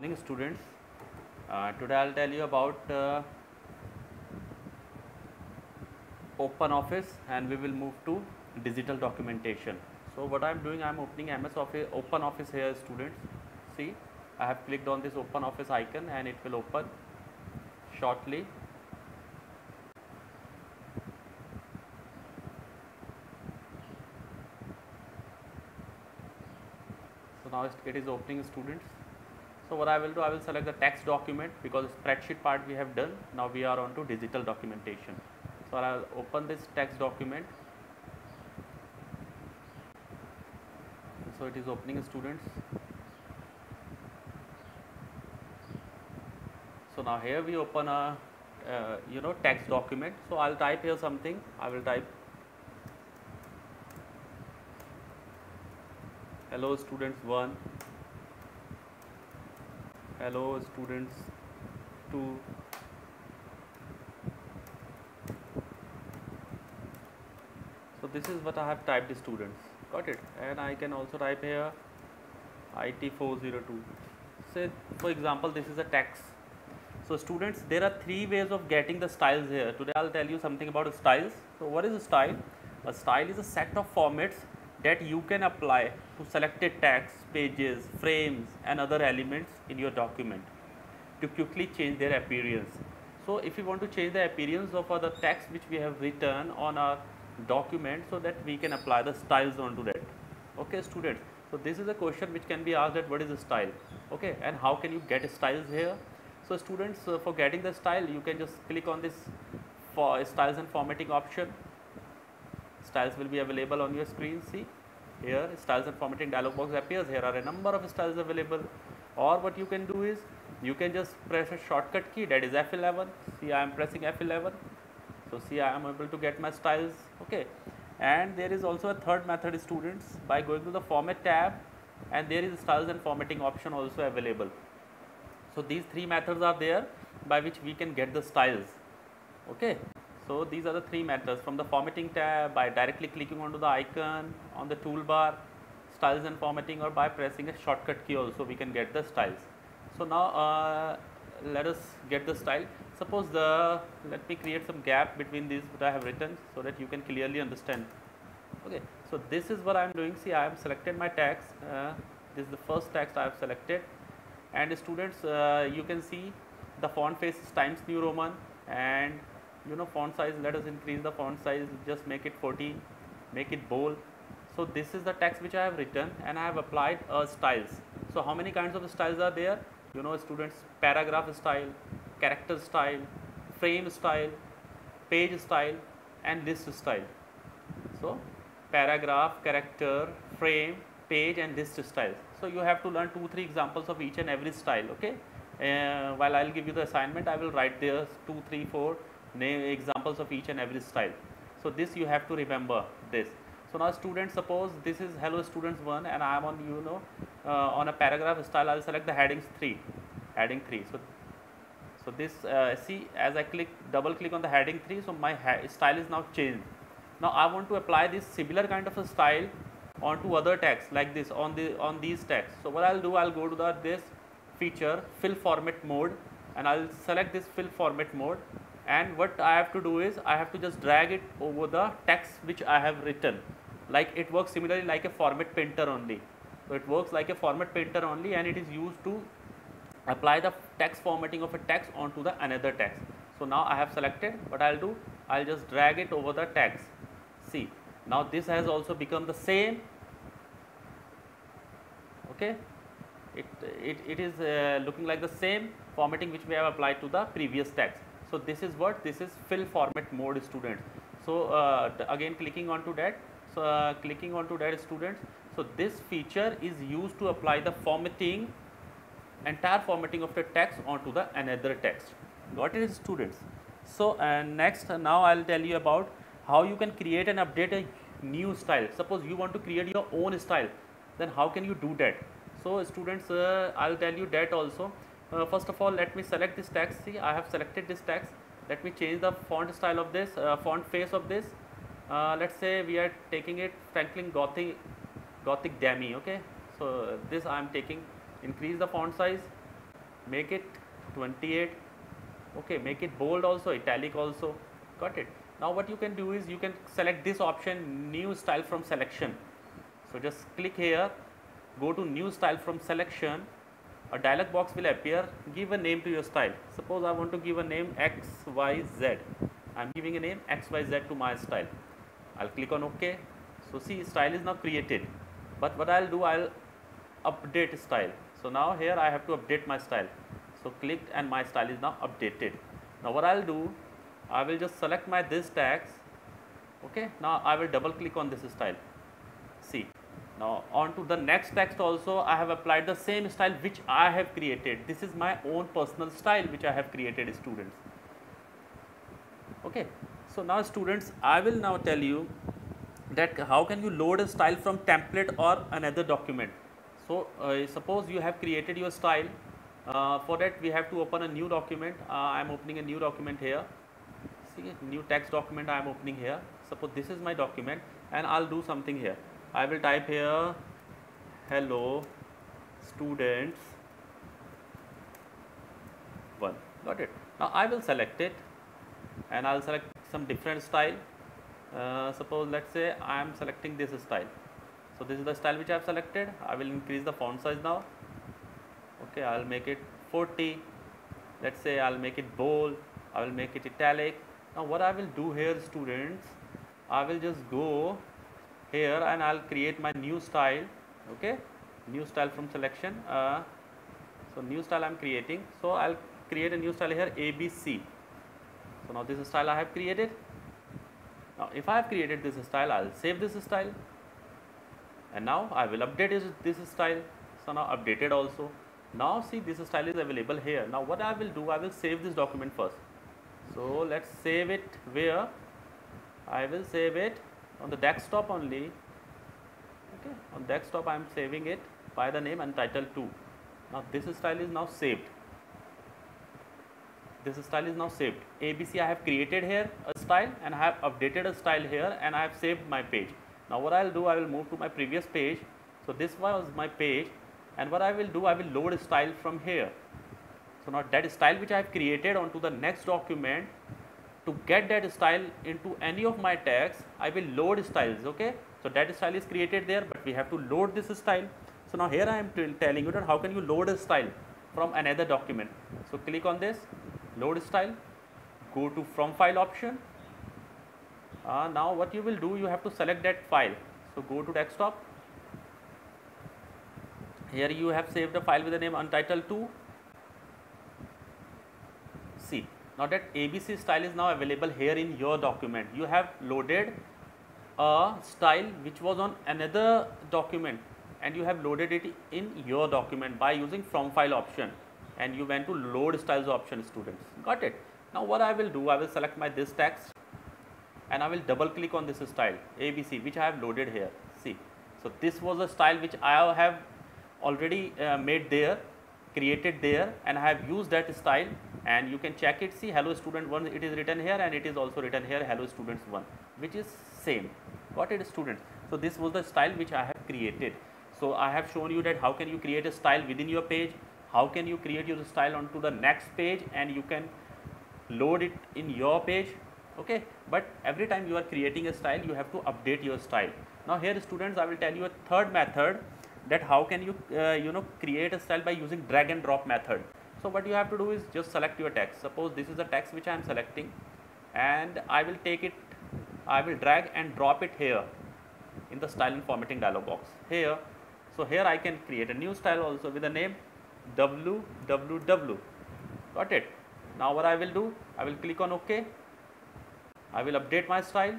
Morning students. Today I'll tell you about OpenOffice and we will move to digital documentation. So what I'm doing, I'm opening MS Office, OpenOffice here students. See, I have clicked on this OpenOffice icon and it will open shortly. So now it is opening students. So what I will do, I will select the text document because spreadsheet part we have done. Now we are on to digital documentation. So I'll open this text document. So it is opening students. So now here we open a text document. So I'll type here something. I will type hello students 1, hello students 2, so this is what I have typed students, got it. And I can also type here IT402. Say for example this is a text. So students, there are three ways of getting the styles here. Today I'll tell you something about styles. So what is a style? A style is a set of formats that you can apply to selected text, pages, frames and other elements in your document to quickly change their appearance. So if you want to change the appearance of the text which we have written on our document, so that we can apply the styles onto that. Okay students, so this is a question which can be asked, that what is a style, okay, and how can you get styles here. So students, for getting the style you can just click on this for styles and formatting option. Styles will be available on your screen. See here, styles and formatting dialog box appears. Here are a number of styles available. Or what you can do is you can just press a shortcut key, that is F11. See, I am pressing F11. So see, I am able to get my styles. Okay, and there is also a third method students, by going to the format tab, and there is styles and formatting option also available. So these three methods are there by which we can get the styles. Okay, so these are the three methods. From the formatting tab, by directly clicking onto the icon on the toolbar, styles and formatting, or by pressing a shortcut key also we can get the styles. So now let us get the style. Suppose let me create some gap between these what I have written so that you can clearly understand. Okay, so this is what I am doing. See, I have selected my text. This is the first text I have selected, and students, you can see the font face is Times New Roman, and font size, let us increase the font size, just make it 14, make it bold. So this is the text which I have written, and I have applied styles. So how many kinds of styles are there? Students, paragraph style, character style, frame style, page style and list style. So paragraph, character, frame, page and list styles. So you have to learn 2-3 examples of each and every style. Okay, while I'll give you the assignment, I will write there 2, 3, 4 examples of each and every style. So this you have to remember this. So now students, suppose this is hello students 1 and I am on on a paragraph style. I'll select the heading 3. So this see, as I double click on the heading 3, so my style is now changed. Now I want to apply this similar kind of a style onto other text like this on these texts. So what I'll do, I'll go to this feature fill format mode, and I'll select this fill format mode, and what I have to do is I have to just drag it over the text which I have written. Like it works similarly like a format painter only. So it works like a format painter only, and it is used to apply the text formatting of a text onto the another text. So now I have selected. What I'll do, I'll just drag it over the text. See, now this has also become the same. Okay, it is looking like the same formatting which we have applied to the previous text. So this is what, this is fill format mode students. So again clicking onto that, so clicking onto that students, so this feature is used to apply the formatting, entire formatting of the text onto the another text. Got it students? So next, now I'll tell you about how you can create and update a new style. Suppose you want to create your own style, then how can you do that? So students, I'll tell you that also. First of all, let me select this text. See, I have selected this text. Let me change the font style of this, font face of this. Let's say we are taking it Franklin Gothic Demi. Okay, so this I am taking. Increase the font size, make it 28, okay, make it bold also, italic also, got it. Now what you can do is you can select this option, new style from selection. So just click here, go to new style from selection, a dialog box will appear, give a name to your style. Suppose I want to give a name XYZ, I am giving a name XYZ to my style. I'll click on OK. So see, style is now created, but what I'll do, I'll update style. So now here I have to update my style. So clicked and my style is now updated. Now what I'll do, I will just select my this tags. Okay, now I will double click on this style. See, now on to the next text also I have applied the same style which I have created. This is my own personal style which I have created, students. Okay, so now students, I will now tell you that how can you load a style from template or another document. So suppose you have created your style. For that we have to open a new document. I am opening a new document here. See, new text document I am opening here. Suppose this is my document, and I'll do something here. I will type here, hello students 1. Got it. Now I will select it, and I'll select some different style. Suppose let's say I am selecting this style. So this is the style which I have selected. I will increase the font size now. Okay, I'll make it 40. Let's say I'll make it bold. I will make it italic. Now what I will do here, students, I will just go here and I'll create my new style. Okay, new style from selection. So new style I'm creating. So I'll create a new style here, ABC. So now this is style I have created. Now if I have created this style, I'll save this style, and now I will update this style. So now updated also. Now see, this style is available here. Now what I will do, I will save this document first. So let's save it where? I will save it on the desktop only. Okay, on desktop I am saving it by the name Untitled2. Now this style is now saved. This style is now saved. ABC I have created here a style, and I have updated a style here, and I have saved my page. Now what I will do, I will move to my previous page. So this was my page, and what I will do, I will load a style from here. So now that style which I have created onto the next document, to get that style into any of my tags, I will load styles. Okay, so that style is created there, but we have to load this style. So now here I am telling you that how can you load a style from another document. So click on this, load style, go to from file option. Now what you will do, you have to select that file. So go to desktop. Here you have saved a file with the name Untitled2. See, now that ABC style is now available here in your document. You have loaded a style which was on another document, and you have loaded it in your document by using from file option, and you went to load styles option, students. Got it. Now what I will do, I will select my this text, and I will double click on this style ABC which I have loaded here. See, so this was a style which I have already made there, created there, and I have used that style, and you can check it. See, hello student 1, it is written here, and it is also written here hello students 1, which is same. Got it, students? So this was the style which I have created. So I have shown you that how can you create a style within your page, how can you create your style onto the next page, and you can load it in your page. Okay, but every time you are creating a style, you have to update your style. Now here, students, I will tell you a third method, that how can you create a style by using drag and drop method. So what you have to do is just select your text. Suppose this is the text which I am selecting, and I will take it, I will drag and drop it here in the style and formatting dialog box here. So here I can create a new style also with the name www. Got it. Now what I will do, I will click on OK. I will update my style,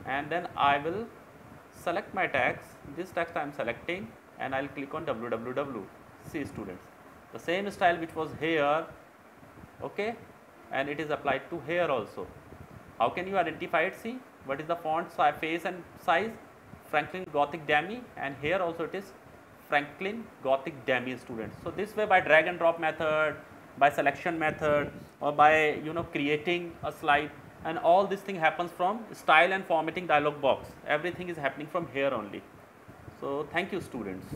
and then I will select my tags. This text I am selecting, and I will click on www. See, students, the same style which was here, okay, and it is applied to here also. How can you identify it? See, what is the font size, face and size? Franklin Gothic Demi, and here also it is Franklin Gothic Demi, students. So this way, by drag and drop method, by selection method, or by creating a slide, and all this thing happens from style and formatting dialog box. Everything is happening from here only. So thank you, students.